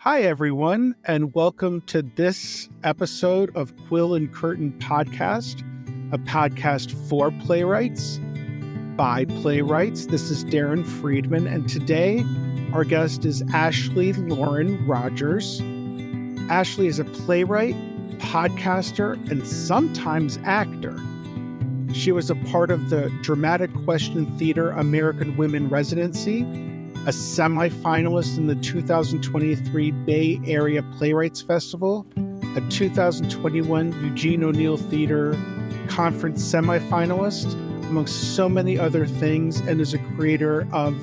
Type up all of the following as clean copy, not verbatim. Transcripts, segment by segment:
Hi, everyone, and welcome to this episode of Quill and Curtain Podcast, a podcast for playwrights by playwrights. This is Darren Friedman, and today our guest is Ashley Lauren Rogers. Ashley is a playwright, podcaster, and sometimes actor. She was a part of the Dramatic Question Theater American Women Residency, a semifinalist in the 2023 Bay Area Playwrights Festival, a 2021 Eugene O'Neill Theater Conference semifinalist, amongst so many other things, and is a creator of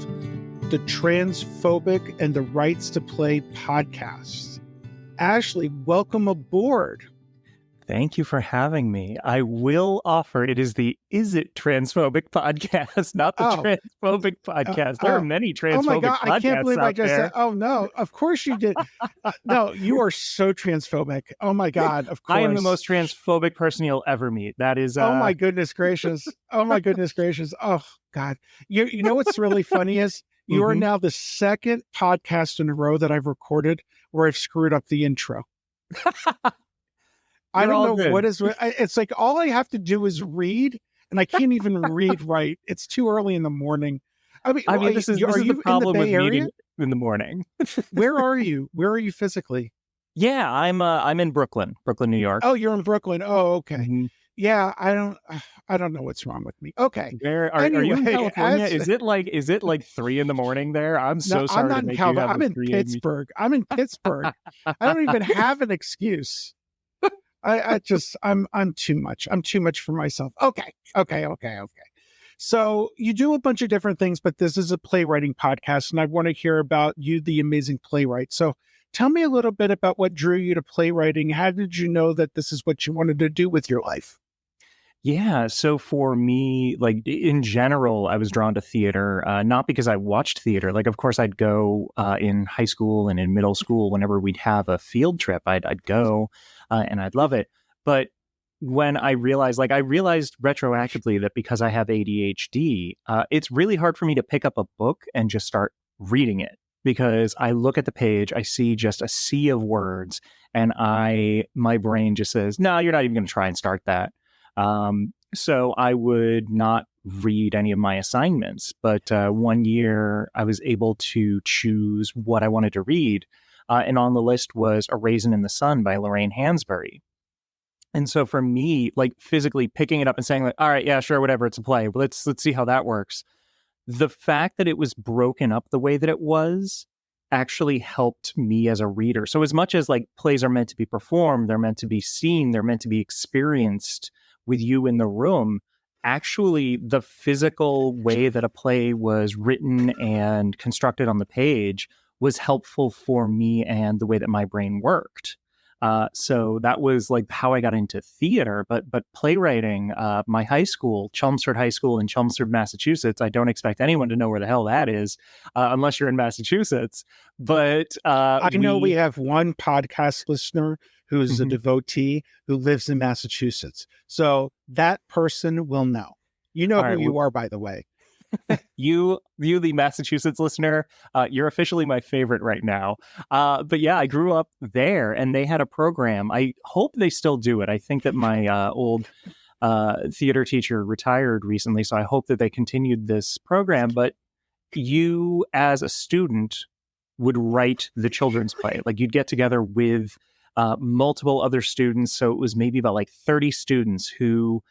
the Transphobic and the Rights to Play podcast. Ashley, welcome aboard. Thank you for having me. I will offer it is the Is It Transphobic podcast, not the Transphobic podcast. There are many transphobic podcasts. Oh my God, I can't believe I just said, oh no, of course you did. No, you are so transphobic. Oh my God, of course. I am the most transphobic person you'll ever meet. That is. Oh my goodness gracious. Oh my goodness gracious. Oh God. You know what's really funny is you are now the second podcast in a row that I've recorded where I've screwed up the intro. I don't know what is. It's like all I have to do is read, and I can't even read right. It's too early in the morning. I mean, this is the problem with meeting in the morning. Where are you? Where are you physically? Yeah, I'm in Brooklyn, New York. Oh, you're in Brooklyn. Oh, okay. Mm-hmm. Yeah, I don't know what's wrong with me. Okay. Where are you in California? Is it like 3 a.m. there? I'm so sorry. I'm not in California. I'm in Pittsburgh. I'm in Pittsburgh. I don't even have an excuse. I'm too much. I'm too much for myself. Okay. So you do a bunch of different things, but this is a playwriting podcast, and I want to hear about you, the amazing playwright. So tell me a little bit about what drew you to playwriting. How did you know that this is what you wanted to do with your life? Yeah. So for me, like in general, I was drawn to theater, not because I watched theater. Like, of course, I'd go in high school and in middle school, whenever we'd have a field trip, I'd go and I'd love it. But when I realized retroactively that because I have ADHD, it's really hard for me to pick up a book and just start reading it. Because I look at the page, I see just a sea of words, and my brain just says, no, you're not even going to try and start that. So I would not read any of my assignments, but one year I was able to choose what I wanted to read, and on the list was A Raisin in the Sun by Lorraine Hansberry. And so for me, like physically picking it up and saying like, all right, yeah, sure, whatever, it's a play, but let's see how that works. The fact that it was broken up the way that it was actually helped me as a reader. So as much as like plays are meant to be performed, they're meant to be seen, they're meant to be experienced with you in the room, actually the physical way that a play was written and constructed on the page was helpful for me and the way that my brain worked. So that was like how I got into theater, but playwriting, my high school, Chelmsford High School in Chelmsford, Massachusetts. I don't expect anyone to know where the hell that is, unless you're in Massachusetts. But I know we have one podcast listener who's a devotee who lives in Massachusetts. So that person will know. You know who you are, by the way. You, the Massachusetts listener, you're officially my favorite right now. But yeah, I grew up there, and they had a program. I hope they still do it. I think that my old theater teacher retired recently, so I hope that they continued this program. But you, as a student, would write the children's play. Like you'd get together with multiple other students. So it was maybe about like 30 students who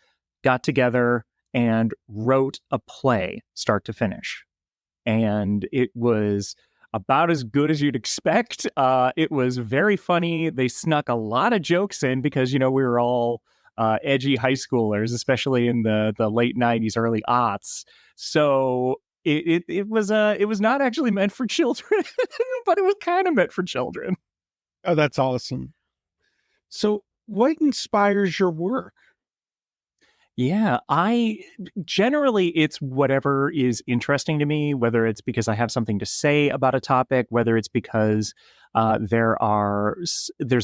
got together and wrote a play start to finish. And it was about as good as you'd expect. It was very funny. They snuck a lot of jokes in because, we were all edgy high schoolers, especially in the late 90s, early aughts. So it was not actually meant for children, but it was kind of meant for children. Oh, that's awesome. So what inspires your work? Yeah, it's whatever is interesting to me, whether it's because I have something to say about a topic, whether it's because there's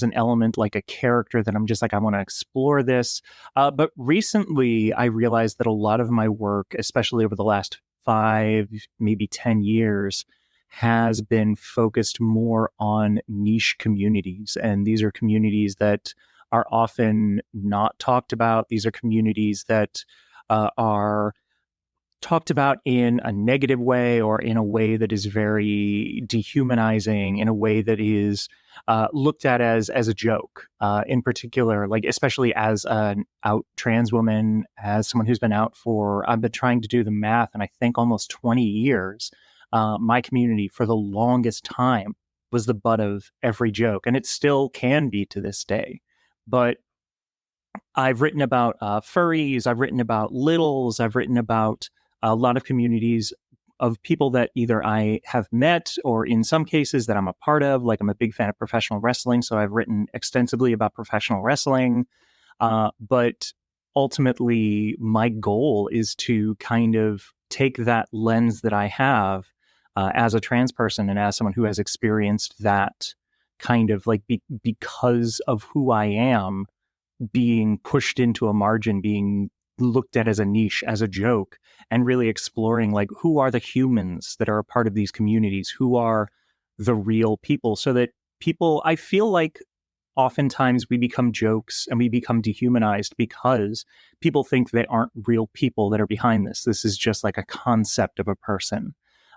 an element like a character that I'm just like, I want to explore this. But recently I realized that a lot of my work, especially over the last 5, maybe 10 years, has been focused more on niche communities. And these are communities that are often not talked about. These are communities that are talked about in a negative way or in a way that is very dehumanizing, in a way that is looked at as a joke. In particular, like especially as an out trans woman, as someone who's been out for, I've been trying to do the math, and I think almost 20 years. My community for the longest time was the butt of every joke, and it still can be to this day. But I've written about furries, I've written about littles, I've written about a lot of communities of people that either I have met or in some cases that I'm a part of. Like I'm a big fan of professional wrestling, so I've written extensively about professional wrestling. But ultimately, my goal is to kind of take that lens that I have as a trans person and as someone who has experienced that kind of like because of who I am being pushed into a margin, being looked at as a niche, as a joke, and really exploring like who are the humans that are a part of these communities, who are the real people, so that people, I feel like oftentimes we become jokes and we become dehumanized because people think they aren't real people that are behind this. This is just like a concept of a person.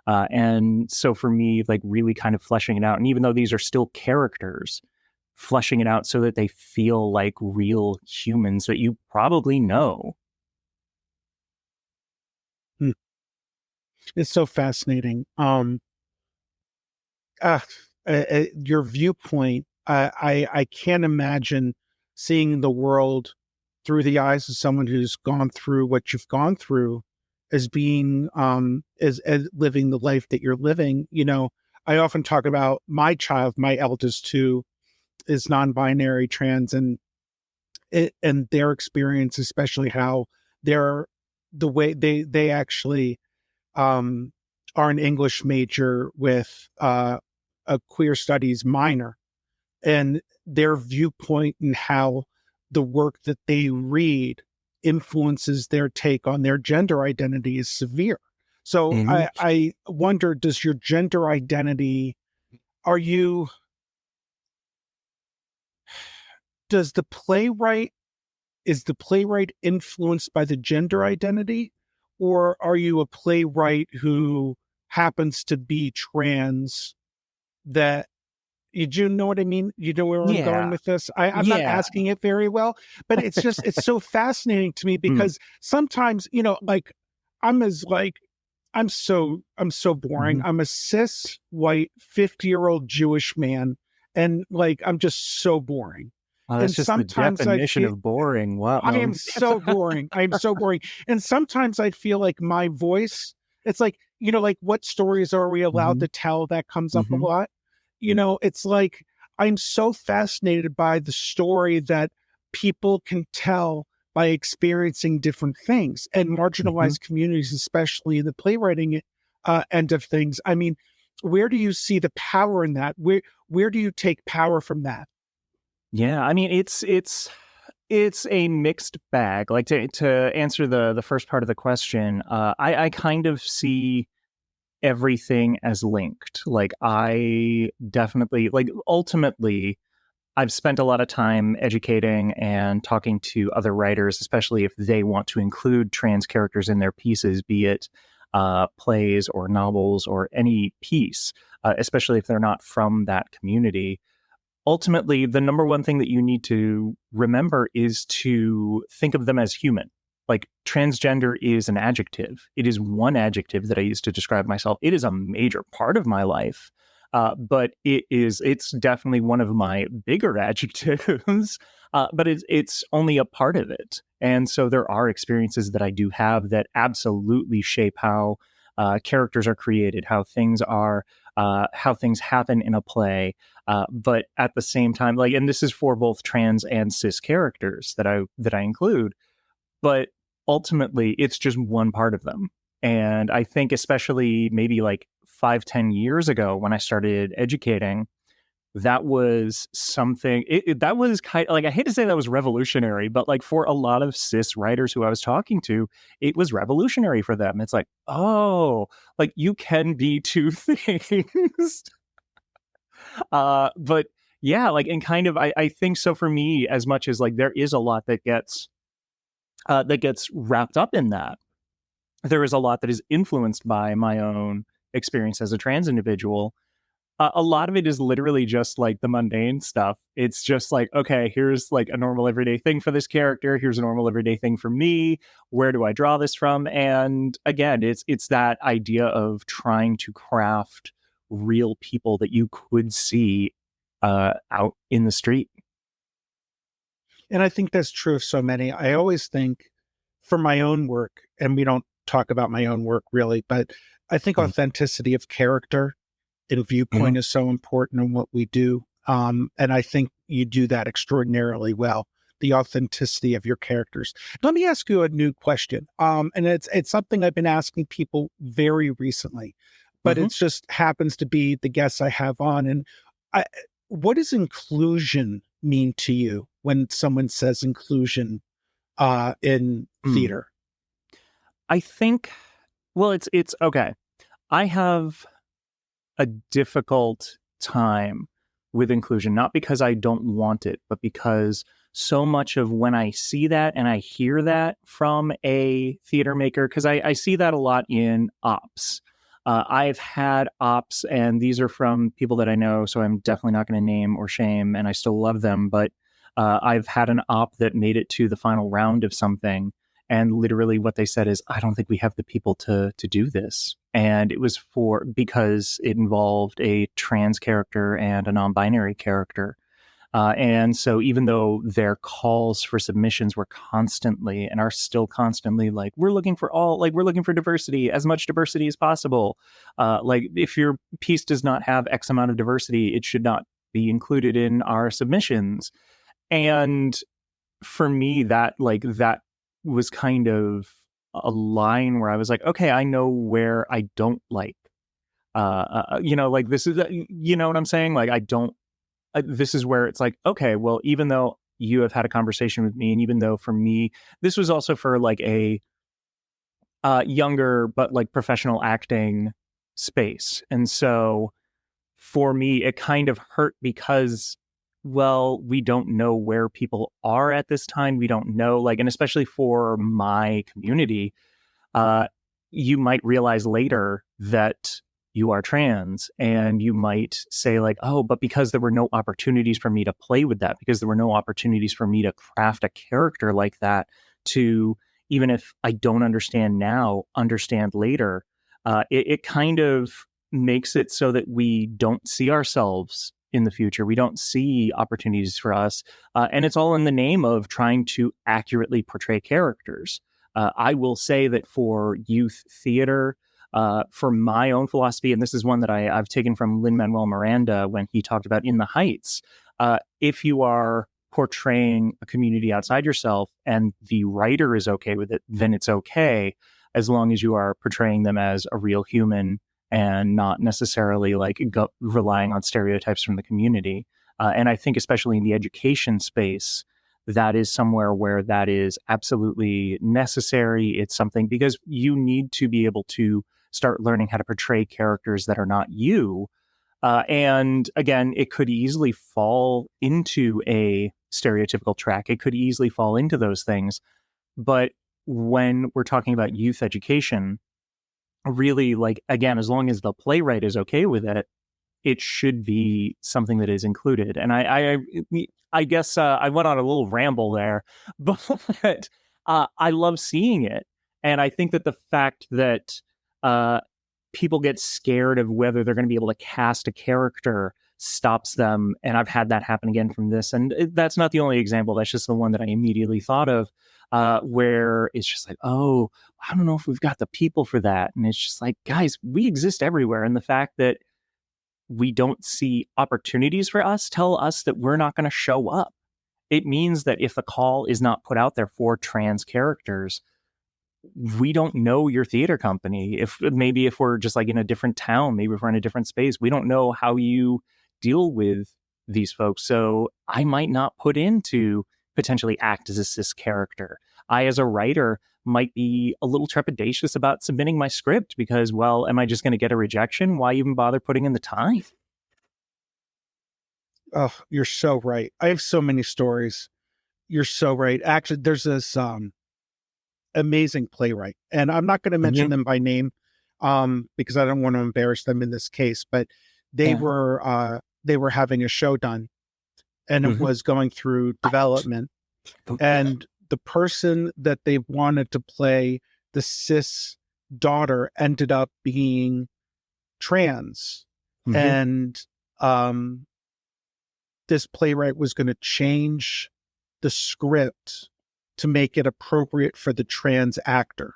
And so for me, like really kind of fleshing it out, and even though these are still characters, fleshing it out so that they feel like real humans that you probably know. Hmm. It's so fascinating. Uh, your viewpoint, I can't imagine seeing the world through the eyes of someone who's gone through what you've gone through as being as living the life that you're living. You know, I often talk about my child, my eldest, who is non-binary trans, and their experience, especially how they're the way they actually um, are an English major with a queer studies minor, and their viewpoint and how the work that they read influences their take on their gender identity is severe. So Mm-hmm. I wonder, does your gender identity, are you, does the playwright, is the playwright influenced by the gender identity, or are you a playwright who happens to be trans that you do know what I mean? You know where I'm going Yeah. with this? I'm not Yeah. asking it very well, but it's just, it's so fascinating to me Mm. because sometimes, you know, like I'm as like, I'm so boring. Mm-hmm. I'm a cis white 50-year-old Jewish man. And like, I'm just so boring. Oh, that's And just the sometimes I definition feel, of boring. Wow. I No. am so boring. I am so boring. And sometimes I feel like my voice, it's like, you know, like what stories are we allowed Mm-hmm. to tell? That comes up a Mm-hmm. lot. You know, it's like I'm so fascinated by the story that people can tell by experiencing different things, and Mm-hmm. marginalized communities, especially in the playwriting end of things. I mean, where do you see the power in that? Where do you take power from that? Yeah. I mean, it's a mixed bag. Like to answer the first part of the question, I kind of see everything as linked. Like I definitely like ultimately I've spent a lot of time educating and talking to other writers, especially if they want to include trans characters in their pieces, be it plays or novels or any piece, especially if they're not from that community. Ultimately, the number one thing that you need to remember is to think of them as human. Like transgender is an adjective. It is one adjective that I use to describe myself. It is a major part of my life, but it's definitely one of my bigger adjectives. But it's only a part of it, and so there are experiences that I do have that absolutely shape how characters are created, how things happen in a play, but at the same time, like, and this is for both trans and cis characters that I include, but ultimately, it's just one part of them. And I think, especially maybe like 5, 10 years ago, when I started educating, that was something that was kind of like, I hate to say that was revolutionary, but like for a lot of cis writers who I was talking to, it was revolutionary for them. It's like, oh, like you can be two things. But yeah, like, and kind of, I think so for me, as much as like there is a lot that gets wrapped up in that, there is a lot that is influenced by my own experience as a trans individual. A lot of it is literally just like the mundane stuff. It's just like, okay, here's like a normal everyday thing for this character. Here's a normal everyday thing for me. Where do I draw this from? And again, it's that idea of trying to craft real people that you could see out in the street. And I think that's true of so many. I always think for my own work, and we don't talk about my own work really, but I think Mhm. authenticity of character and Mhm. viewpoint is so important in what we do. And I think you do that extraordinarily well, the authenticity of your characters. Let me ask you a new question. And it's something I've been asking people very recently, but Mhm. it just happens to be the guests I have on. And I, what does inclusion mean to you when someone says inclusion in Mm. theater? I think, well, it's okay. I have a difficult time with inclusion, not because I don't want it, but because so much of when I see that and I hear that from a theater maker, because I see that a lot in ops. I've had ops, and these are from people that I know, so I'm definitely not going to name or shame, and I still love them. But I've had an op that made it to the final round of something, and literally what they said is, I don't think we have the people to do this. And it was because it involved a trans character and a non-binary character. And so even though their calls for submissions were constantly and are still constantly like, we're looking for diversity, as much diversity as possible. Like if your piece does not have X amount of diversity, it should not be included in our submissions. And for me, that was kind of a line where I was like, okay, I know where I don't like, like this is, you know what I'm saying? Like, I don't, this is where it's like, okay, well, even though you have had a conversation with me, and even though for me, this was also for like a younger, but like professional acting space. And so for me, it kind of hurt because, well, we don't know where people are at this time. We don't know, like, and especially for my community, uh, you might realize later that you are trans, and you might say like, oh, but because there were no opportunities for me to play with that, because there were no opportunities for me to craft a character like that, to, even if I don't understand now, understand later, it kind of makes it so that we don't see ourselves in the future. We don't see opportunities for us. And it's all in the name of trying to accurately portray characters. I will say that for youth theater, for my own philosophy, and this is one that I've taken from Lin-Manuel Miranda when he talked about In the Heights, if you are portraying a community outside yourself and the writer is okay with it, then it's okay, as long as you are portraying them as a real human and not necessarily like relying on stereotypes from the community. And I think especially in the education space, that is somewhere where that is absolutely necessary. It's something because you need to be able to start learning how to portray characters that are not you. And again, it could easily fall into a stereotypical track. It could easily fall into those things. But when we're talking about youth education, really, like, again, as long as the playwright is okay with it, it should be something that is included. And I guess I went on a little ramble there, but I love seeing it. And I think that the fact that uh, people get scared of whether they're going to be able to cast a character stops them. And I've had that happen again from this. And that's not the only example. That's just the one that I immediately thought of, where it's just like, oh, I don't know if we've got the people for that. And it's just like, guys, we exist everywhere. And the fact that we don't see opportunities for us tell us that we're not going to show up. It means that if a call is not put out there for trans characters, we don't know your theater company. If we're just like in a different town, maybe if we're in a different space, we don't know how you deal with these folks. So I might not put in to potentially act as a cis character. I, as a writer, might be a little trepidatious about submitting my script because, well, am I just going to get a rejection? Why even bother putting in the time? Oh, you're so right. I have so many stories. You're so right. Actually, there's this amazing playwright, and I'm not going to mention them by name because I don't want to embarrass them in this case, but they were having a show done, and it was going through development, and the person that they wanted to play the cis daughter ended up being trans, and this playwright was going to change the script to make it appropriate for the trans actor.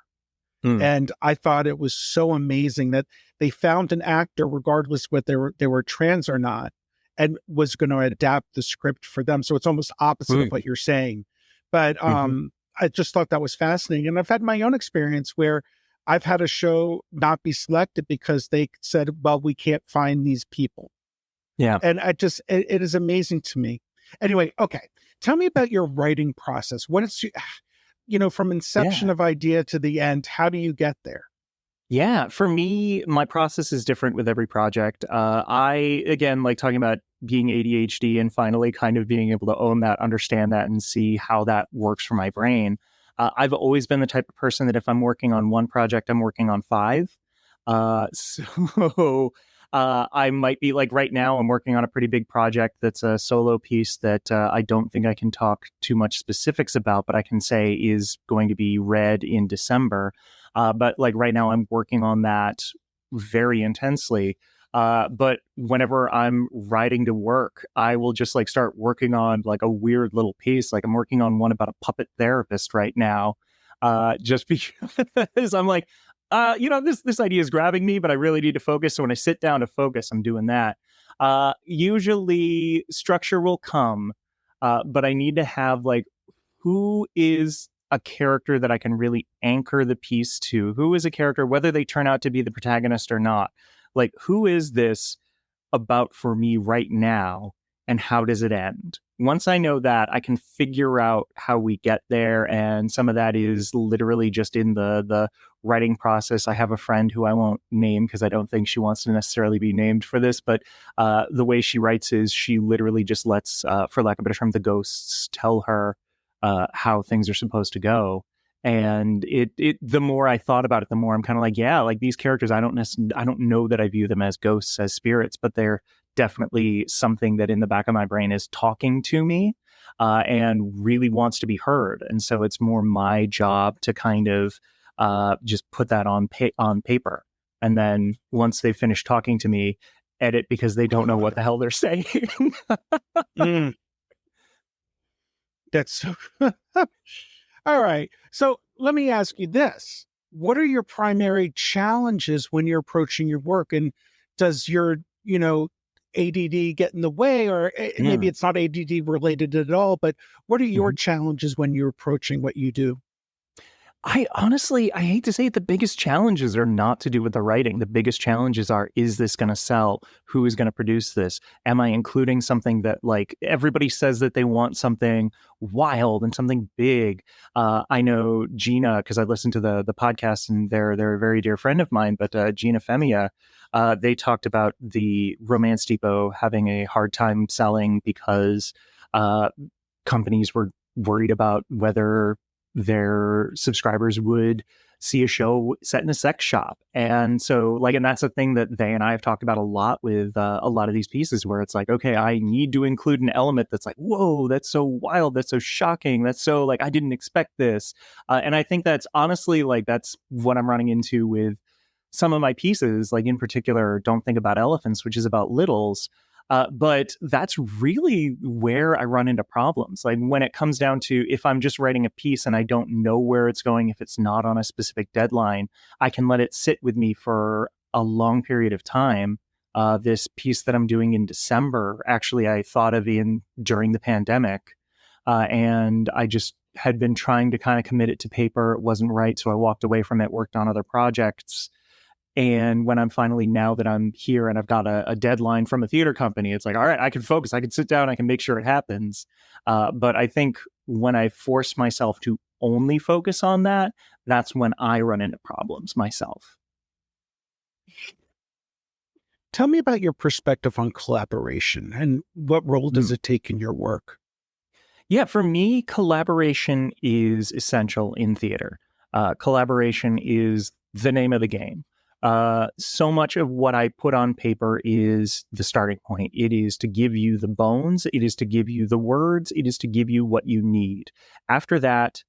And I thought it was so amazing that they found an actor, regardless whether they were trans or not, and was going to adapt the script for them. So it's almost opposite of what you're saying. But I just thought that was fascinating. And I've had my own experience where I've had a show not be selected because they said, well, we can't find these people. Yeah. And it is amazing to me. Anyway, okay. Tell me about your writing process. What is, from inception of idea to the end, how do you get there? Yeah, for me, my process is different with every project. Again, like talking about being ADHD and finally kind of being able to own that, understand that, and see how that works for my brain. I've always been the type of person that if I'm working on one project, I'm working on five. So I might be like right now, I'm working on a pretty big project that's a solo piece that I don't think I can talk too much specifics about, but I can say is going to be read in December. But like right now, I'm working on that very intensely. But whenever I'm riding to work, I will just like start working on like a weird little piece. Like I'm working on one about a puppet therapist right now, just because I'm like, this idea is grabbing me, but I really need to focus. So when I sit down to focus, I'm doing that. Usually structure will come, but I need to have like, who is a character that I can really anchor the piece to? Who is a character, whether they turn out to be the protagonist or not? Like, who is this about for me right now? And how does it end? Once I know that, I can figure out how we get there. And some of that is literally just in the writing process. I have a friend who I won't name because I don't think she wants to necessarily be named for this, but the way she writes is she literally just lets, for lack of a better term, the ghosts tell her how things are supposed to go. And the more I thought about it, the more I'm kind of like, yeah, like these characters, I don't know that I view them as ghosts, as spirits, but they're definitely something that in the back of my brain is talking to me and really wants to be heard. And so it's more my job to kind of just put that on paper. And then once they finish talking to me, edit because they don't know what the hell they're saying. That's so all right. So let me ask you this. What are your primary challenges when you're approaching your work? And does your, ADD get in the way, or maybe it's not ADD related at all, but what are your challenges when you're approaching what you do? I hate to say it, the biggest challenges are not to do with the writing. The biggest challenges are, is this going to sell? Who is going to produce this? Am I including something that like everybody says that they want something wild and something big? I know Gina, because I listened to the podcast and they're a very dear friend of mine, but Gina Femia, they talked about the Romance Depot having a hard time selling because companies were worried about whether their subscribers would see a show set in a sex shop. And so like, and that's a thing that they and I have talked about a lot with a lot of these pieces where it's like, okay, I need to include an element that's like, whoa, that's so wild. That's so shocking. That's so like, I didn't expect this. And I think that's honestly like, that's what I'm running into with some of my pieces, like in particular, Don't Think About Elephants, which is about littles. But that's really where I run into problems. Like when it comes down to if I'm just writing a piece and I don't know where it's going, if it's not on a specific deadline, I can let it sit with me for a long period of time. This piece that I'm doing in December, actually, I thought of during the pandemic, and I just had been trying to kind of commit it to paper. It wasn't right, so I walked away from it, worked on other projects. And when I'm finally, now that I'm here and I've got a deadline from a theater company, it's like, all right, I can focus, I can sit down, I can make sure it happens. But I think when I force myself to only focus on that, that's when I run into problems myself. Tell me about your perspective on collaboration and what role does it take in your work? Yeah, for me, collaboration is essential in theater. Collaboration is the name of the game. So much of what I put on paper is the starting point. It is to give you the bones, it is to give you the words, it is to give you what you need. After that,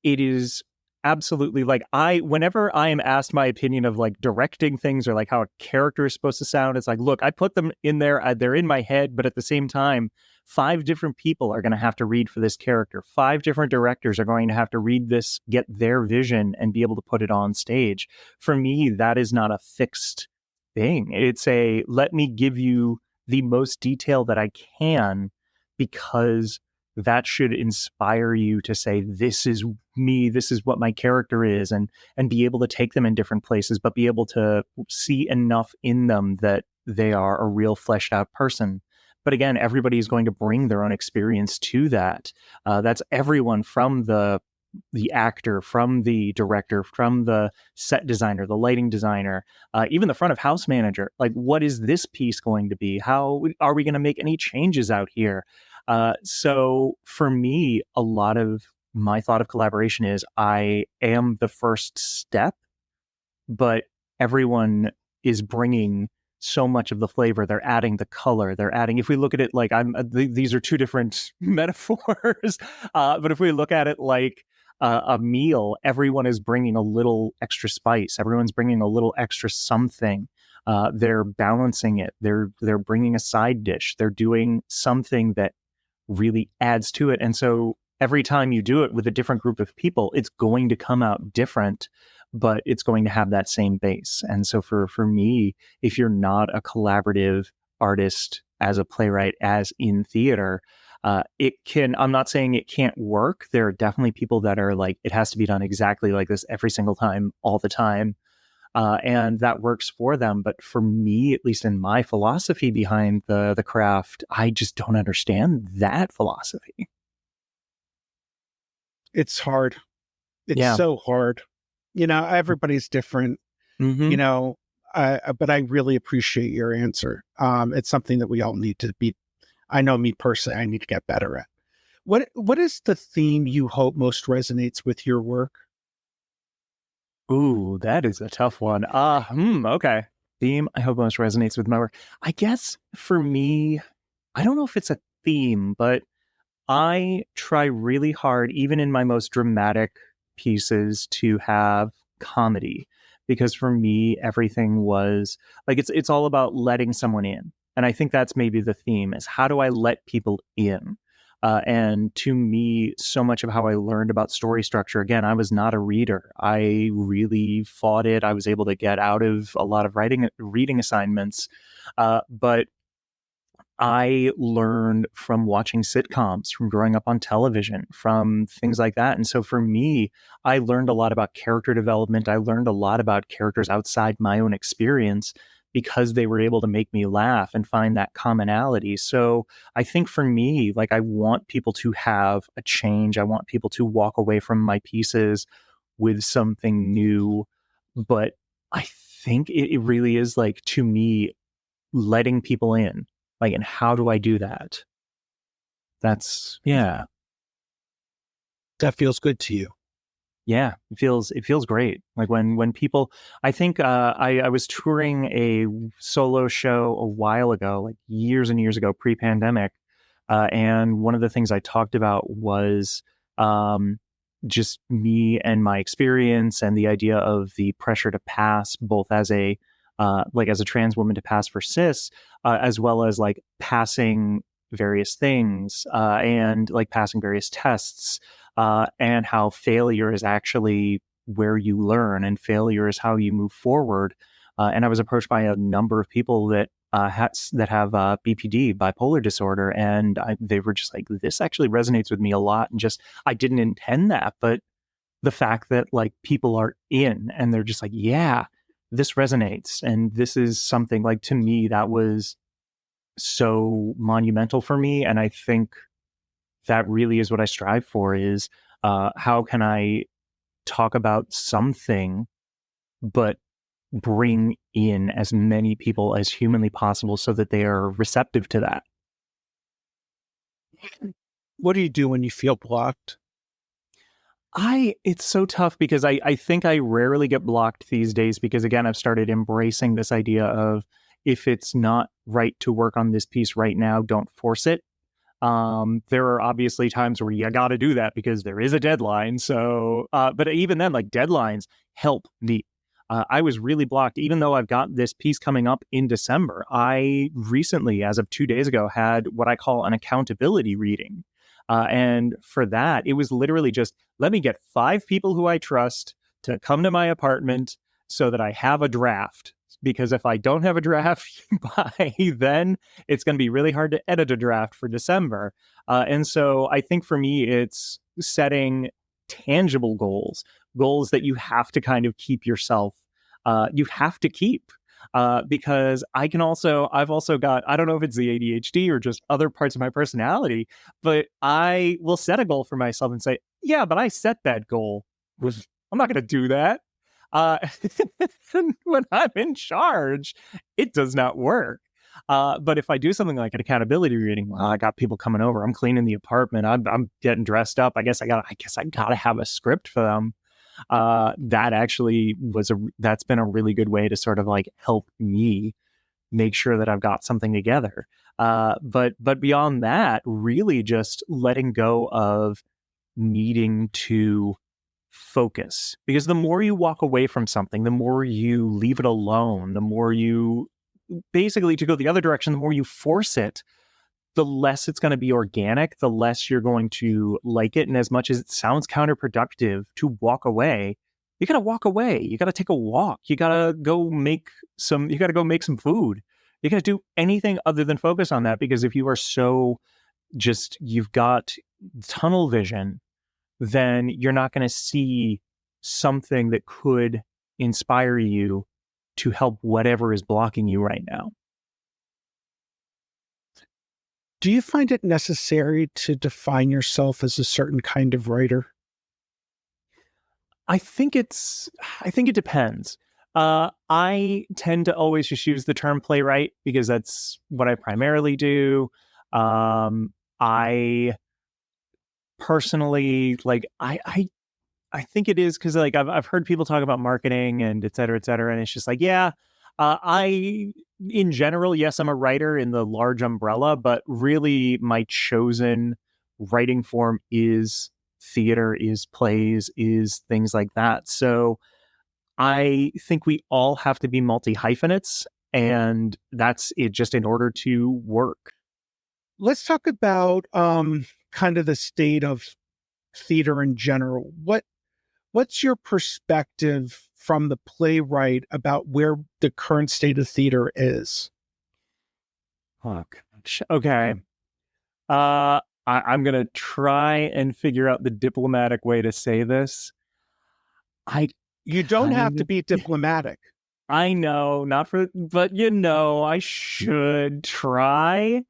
it is absolutely like whenever I am asked my opinion of like directing things or like how a character is supposed to sound, it's like, look, I put them in there, they're in my head, but at the same time, 5 different people are going to have to read for this character. 5 different directors are going to have to read this, get their vision, and be able to put it on stage. For me, that is not a fixed thing. It's a, let me give you the most detail that I can, because that should inspire you to say, this is me, this is what my character is, and be able to take them in different places, but be able to see enough in them that they are a real fleshed out person. But again, everybody is going to bring their own experience to that. That's everyone, from the actor, from the director, from the set designer, the lighting designer, even the front of house manager. Like, what is this piece going to be? How are we going to make any changes out here? So for me, a lot of my thought of collaboration is I am the first step, but everyone is bringing so much of the flavor. They're adding the color. They're adding, if we look at it like these are two different metaphors, but if we look at it like a meal, everyone is bringing a little extra spice. Everyone's bringing a little extra something. They're balancing it. They're bringing a side dish. They're doing something that really adds to it. And so every time you do it with a different group of people, it's going to come out different, but it's going to have that same base. And so for me, if you're not a collaborative artist as a playwright, as in theater, I'm not saying it can't work. There are definitely people that are like, it has to be done exactly like this every single time, all the time. And that works for them. But for me, at least in my philosophy behind the craft, I just don't understand that philosophy. It's hard. It's Yeah. so hard. Everybody's different, Mm-hmm. but I really appreciate your answer. It's something that we all need to be. I know me personally, I need to get better at. What is the theme you hope most resonates with your work? Ooh, that is a tough one. Okay. Theme I hope most resonates with my work. I guess for me, I don't know if it's a theme, but I try really hard, even in my most dramatic pieces, to have comedy, because for me, everything was like, it's all about letting someone in. And I think that's maybe the theme, is how do I let people in? And to me, so much of how I learned about story structure, again, I was not a reader. I really fought it. I was able to get out of a lot of reading assignments. But I learned from watching sitcoms, from growing up on television, from things like that. And so for me, I learned a lot about character development. I learned a lot about characters outside my own experience, because they were able to make me laugh and find that commonality. So I think for me, like, I want people to have a change. I want people to walk away from my pieces with something new. But I think it really is, like, to me, letting people in. Like, and how do I do that? That's, yeah. That feels good to you. Yeah, it feels great. Like when people, I think I was touring a solo show a while ago, like years and years ago, pre-pandemic, and one of the things I talked about was um, just me and my experience, and the idea of the pressure to pass, both as a like as a trans woman, to pass for cis, as well as like passing various things, and like passing various tests, and how failure is actually where you learn, and failure is how you move forward. And I was approached by a number of people that have BPD, bipolar disorder, and they were just like, "This actually resonates with me a lot." And just, I didn't intend that, but the fact that like people are in, and they're just like, "Yeah, this resonates. And this is something like, to me, that was so monumental for me. And I think that really is what I strive for, is how can I talk about something, but bring in as many people as humanly possible so that they are receptive to that. What do you do when you feel blocked? It's so tough because I think I rarely get blocked these days because, again, I've started embracing this idea of, if it's not right to work on this piece right now, don't force it. There are obviously times where you got to do that because there is a deadline. So, but even then, like, deadlines help me. I was really blocked, even though I've got this piece coming up in December. I recently, as of 2 days ago, had what I call an accountability reading. And for that, it was literally just, let me get 5 people who I trust to come to my apartment so that I have a draft. Because if I don't have a draft by then, it's going to be really hard to edit a draft for December. And so I think for me, it's setting tangible goals, goals that you have to kind of keep yourself, you have to keep. Because I've also got, I don't know if it's the ADHD or just other parts of my personality, but I will set a goal for myself and say, yeah, but I set that goal. I'm not going to do that. Uh, when I'm in charge, it does not work. But if I do something like an accountability reading, well, I got people coming over, I'm cleaning the apartment, I'm getting dressed up. I guess I gotta have a script for them. That actually that's been a really good way to sort of like help me make sure that I've got something together. But beyond that, really just letting go of needing to focus, because the more you walk away from something, the more you leave it alone, the more you, basically, to go the other direction, the more you force it, the less it's going to be organic, the less you're going to like it. And as much as it sounds counterproductive to walk away, you got to walk away. You got to take a walk. You got to go make some food. You got to do anything other than focus on that, because if you are so just, you've got tunnel vision, then you're not going to see something that could inspire you to help whatever is blocking you right now. Do you find it necessary to define yourself as a certain kind of writer? I think it depends. I tend to always just use the term playwright because that's what I primarily do. I personally, like, I think it is because, like, I've heard people talk about marketing and et cetera, and it's just like, yeah, in general, yes, I'm a writer in the large umbrella, but really my chosen writing form is theater, is plays, is things like that. So I think we all have to be multi-hyphenates, and that's it, just in order to work. Let's talk about kind of the state of theater in general. What's your perspective from the playwright about where the current state of theater is? Oh, gosh. Okay. I'm gonna try and figure out the diplomatic way to say this. I You don't have kind to of, be diplomatic. I know, not for, but I should try.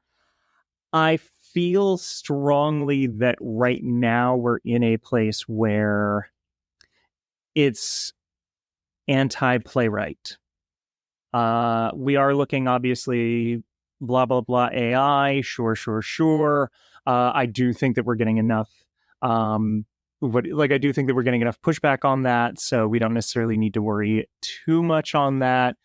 I feel strongly that right now we're in a place where it's anti-playwright. We are looking, obviously, blah, blah, blah, AI, sure. I do think that we're getting enough, I do think that we're getting enough pushback on that, so we don't necessarily need to worry too much on that.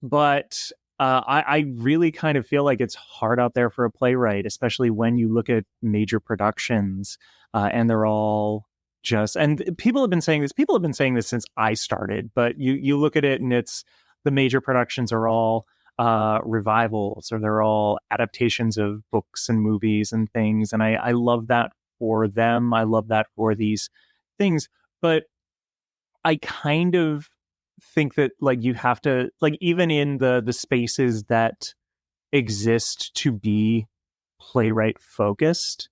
But I really kind of feel like it's hard out there for a playwright, especially when you look at major productions, and they're all just, and people have been saying this since I started, but you look at it and it's, the major productions are all revivals, or they're all adaptations of books and movies and things. And I love that for them. I love that for these things. But I kind of think that, like, you have to, like, even in the spaces that exist to be playwright focused,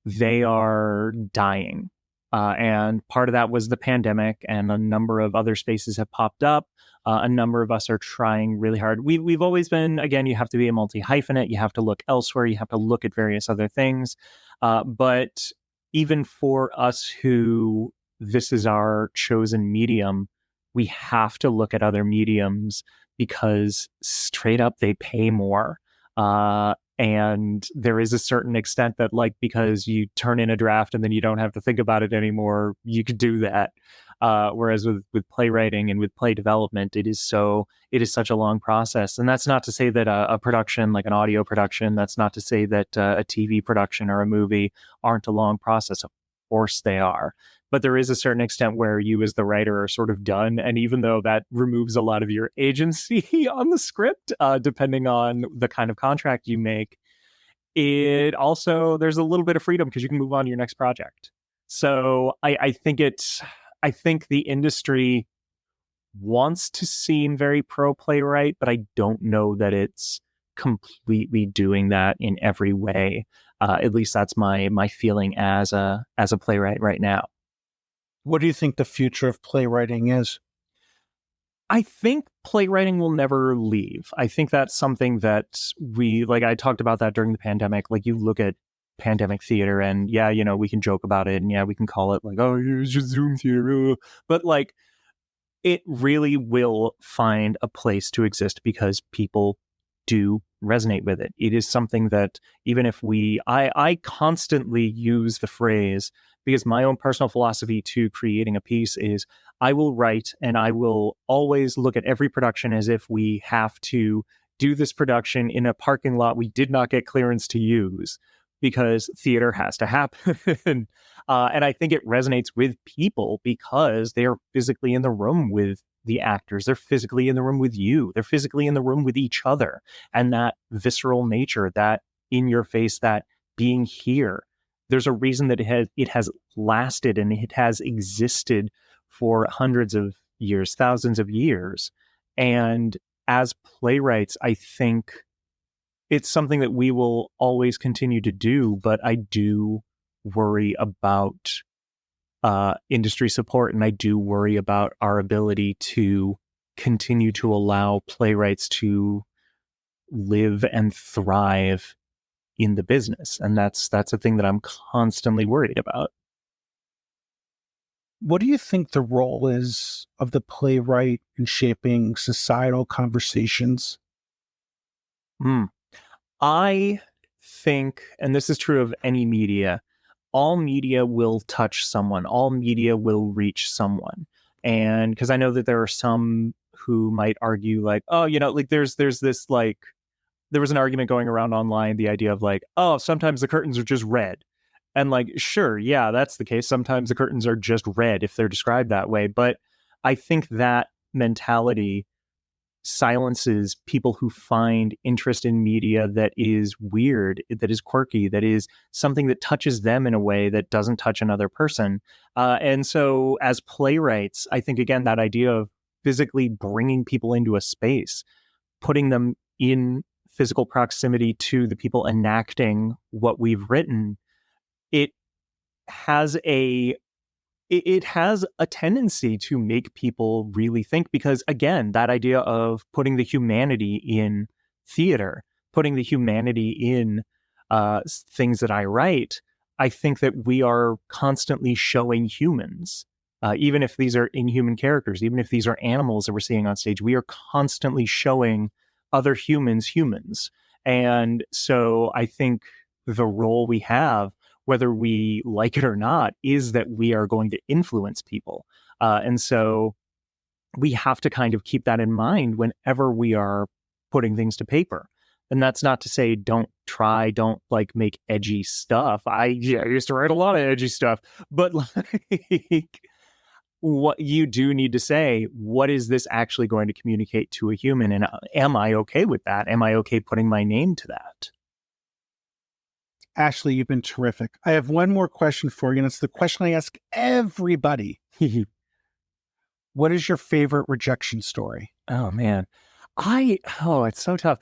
they are dying. And part of that was the pandemic, and a number of other spaces have popped up. A number of us are trying really hard. We've always been, again, you have to be a multi-hyphenate. You have to look elsewhere. You have to look at various other things. But even for us who this is our chosen medium, we have to look at other mediums because straight up they pay more. And there is a certain extent that, like, because you turn in a draft and then you don't have to think about it anymore, you could do that. Whereas with playwriting and with play development, it is such a long process. And that's not to say that a production, like an audio production, that's not to say that a TV production or a movie aren't a long process. Of course they are. But there is a certain extent where you as the writer are sort of done. And even though that removes a lot of your agency on the script, depending on the kind of contract you make, it also, there's a little bit of freedom because you can move on to your next project. So I think the industry wants to seem very pro playwright, but I don't know that it's completely doing that in every way. At least that's my feeling as a playwright right now. What do you think the future of playwriting is? I think playwriting will never leave. I think that's something that I talked about that during the pandemic. Like, you look at pandemic theater and yeah, we can joke about it and yeah, we can call it like, oh, it's just Zoom theater. But like, it really will find a place to exist because people do resonate with it. It is something that even if I constantly use the phrase, because my own personal philosophy to creating a piece is I will write and I will always look at every production as if we have to do this production in a parking lot we did not get clearance to use, because theater has to happen. And I think it resonates with people because they are physically in the room with the actors. They're physically in the room with you. They're physically in the room with each other. And that visceral nature, that in your face, that being here, there's a reason that it has lasted and it has existed for hundreds of years, thousands of years. And as playwrights, I think it's something that we will always continue to do, but I do worry about industry support, and I do worry about our ability to continue to allow playwrights to live and thrive in the business. And that's a thing that I'm constantly worried about. What do you think the role is of the playwright in shaping societal conversations? I think, and this is true of any media, all media will touch someone. All media will reach someone. And because I know that there are some who might argue like, oh, like there's this like, there was an argument going around online, the idea of like, oh, sometimes the curtains are just red. And like, sure, yeah, that's the case. Sometimes the curtains are just red if they're described that way. But I think that mentality silences people who find interest in media that is weird, that is quirky, that is something that touches them in a way that doesn't touch another person. And so as playwrights, I think, again, that idea of physically bringing people into a space, putting them in physical proximity to the people enacting what we've written, it has a tendency to make people really think, because again, that idea of putting the humanity in theater, putting the humanity in things that I write, I think that we are constantly showing humans, even if these are inhuman characters, even if these are animals that we're seeing on stage, we are constantly showing other humans. And so I think the role we have, whether we like it or not, is that we are going to influence people. And so we have to kind of keep that in mind whenever we are putting things to paper. And that's not to say don't like make edgy stuff. I used to write a lot of edgy stuff, but like, what you do need to say, what is this actually going to communicate to a human? And am I okay with that? Am I okay putting my name to that? Ashley, you've been terrific. I have one more question for you, and it's the question I ask everybody. What is your favorite rejection story? Oh man. It's so tough.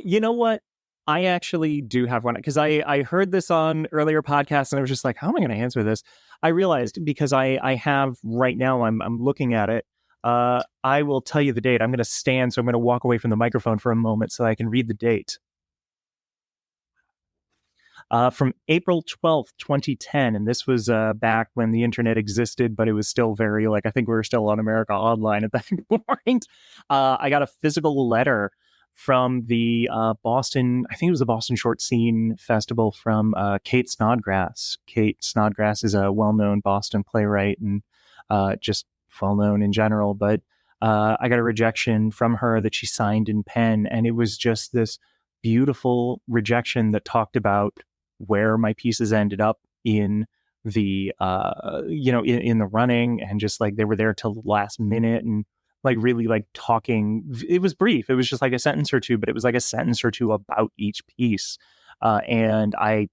You know what? I actually do have one because I heard this on earlier podcasts and I was just like, how am I going to answer this? I realized because I have right now, I'm looking at it. I will tell you the date. I'm going to stand, so I'm going to walk away from the microphone for a moment so I can read the date. From April 12th, 2010. And this was back when the internet existed, but it was still very, like, I think we were still on America Online at that point. I got a physical letter from the Boston, I think it was the Boston Short Scene Festival from Kate Snodgrass. Kate Snodgrass is a well-known Boston playwright and just well-known in general, but I got a rejection from her that she signed in pen, and it was just this beautiful rejection that talked about where my pieces ended up in the in the running, and just like they were there till the last minute, and like really like talking. It was brief, it was just like a sentence or two, but it was like a sentence or two about each piece, and I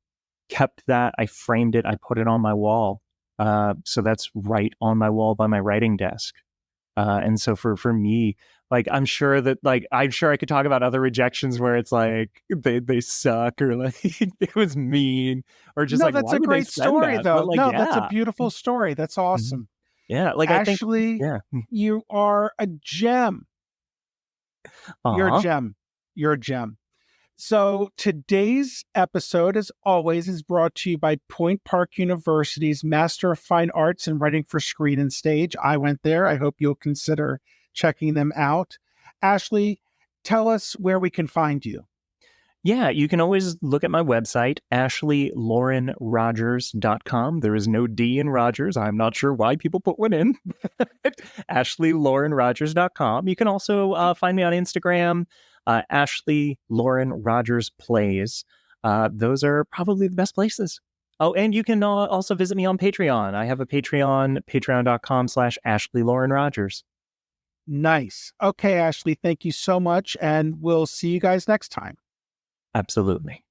kept that, I framed it, I put it on my wall, so that's right on my wall by my writing desk. And so for me, like, I'm sure I could talk about other rejections where it's like they suck, or like it was mean, or just No, like, that's why a would they great send story, that? But though. like, No, that's a yeah, beautiful story. That's awesome. yeah, like I think, Ashley, yeah, you are a gem. You're a aw, gem. You're a gem. So today's episode, as always, is brought to you by Point Park University's Master of Fine Arts in Writing for Screen and Stage. I went there. I hope you'll consider checking them out. Ashley, tell us where we can find you. yeah, you can always look at my website, ashleylaurenrogers.com. There is no D in Rogers. I'm not sure why people put one in. ashleylaurenrogers.com. You can also find me on Instagram, Ashley Lauren Rogers Plays. Those are probably the best places. Oh, and you can also visit me on Patreon. I have a Patreon, patreon.com/Ashley Lauren Rogers. Nice. Okay, Ashley, thank you so much. And we'll see you guys next time. Absolutely.